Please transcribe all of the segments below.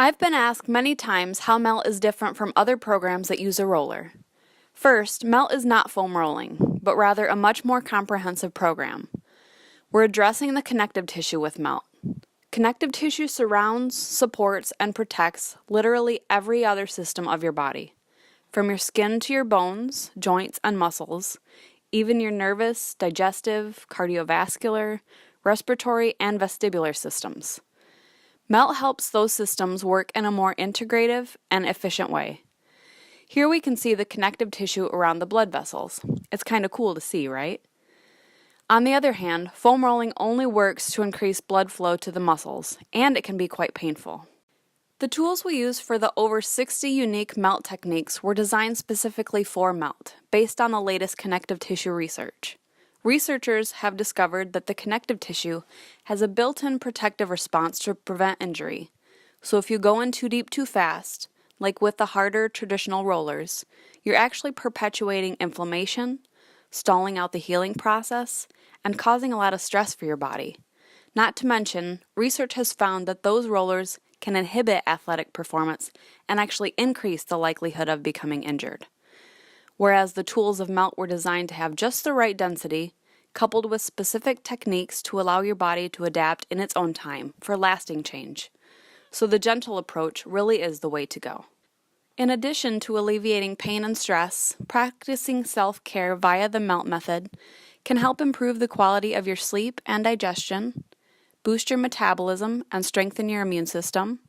I've been asked many times how Melt is different from other programs that use a roller. First, Melt is not foam rolling, but rather a much more comprehensive program. We're addressing the connective tissue with Melt. Connective tissue surrounds, supports, and protects literally every other system of your body. From your skin to your bones, joints, and muscles, even your nervous, digestive, cardiovascular, respiratory, and vestibular systems. Melt helps those systems work in a more integrative and efficient way. Here we can see the connective tissue around the blood vessels. It's kind of cool to see, right? On the other hand, foam rolling only works to increase blood flow to the muscles, and it can be quite painful. The tools we use for the over 60 unique Melt techniques were designed specifically for Melt, based on the latest connective tissue research. Researchers have discovered that the connective tissue has a built-in protective response to prevent injury. So if you go in too deep too fast, like with the harder traditional rollers, you're actually perpetuating inflammation, stalling out the healing process, and causing a lot of stress for your body. Not to mention, research has found that those rollers can inhibit athletic performance and actually increase the likelihood of becoming injured. Whereas the tools of Melt were designed to have just the right density, coupled with specific techniques to allow your body to adapt in its own time for lasting change. So the gentle approach really is the way to go. In addition to alleviating pain and stress, practicing self-care via the Melt method can help improve the quality of your sleep and digestion, boost your metabolism and strengthen your immune system,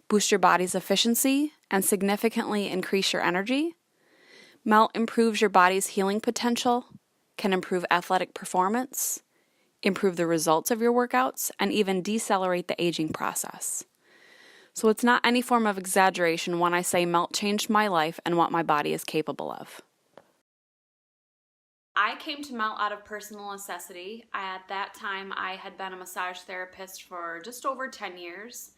boost your body's efficiency and significantly increase your energy. Melt improves your body's healing potential, can improve athletic performance, improve the results of your workouts, and even decelerate the aging process. So it's not any form of exaggeration when I say Melt changed my life and what my body is capable of. I came to Melt out of personal necessity. At that time, I had been a massage therapist for just over 10 years.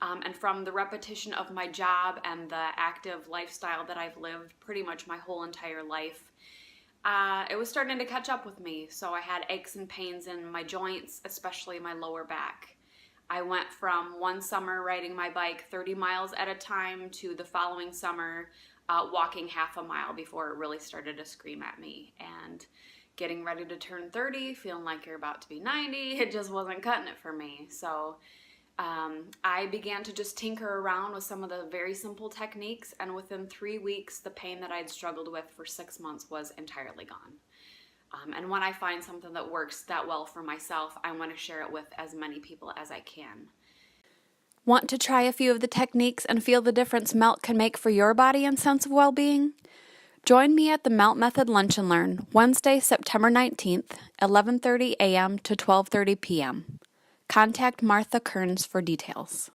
And from the repetition of my job and the active lifestyle that I've lived pretty much my whole entire life, it was starting to catch up with me. So I had aches and pains in my joints, especially my lower back. I went from one summer riding my bike 30 miles at a time to the following summer walking half a mile before it really started to scream at me. And getting ready to turn 30, feeling like you're about to be 90, it just wasn't cutting it for me. So I began to just tinker around with some of the very simple techniques, and within 3 weeks, the pain that I'd struggled with for 6 months was entirely gone. And when I find something that works that well for myself, I want to share it with as many people as I can. Want to try a few of the techniques and feel the difference Melt can make for your body and sense of well-being? Join me at the Melt Method Lunch and Learn, Wednesday, September 19th, 11:30 a.m. to 12:30 p.m. Contact Martha Kearns for details.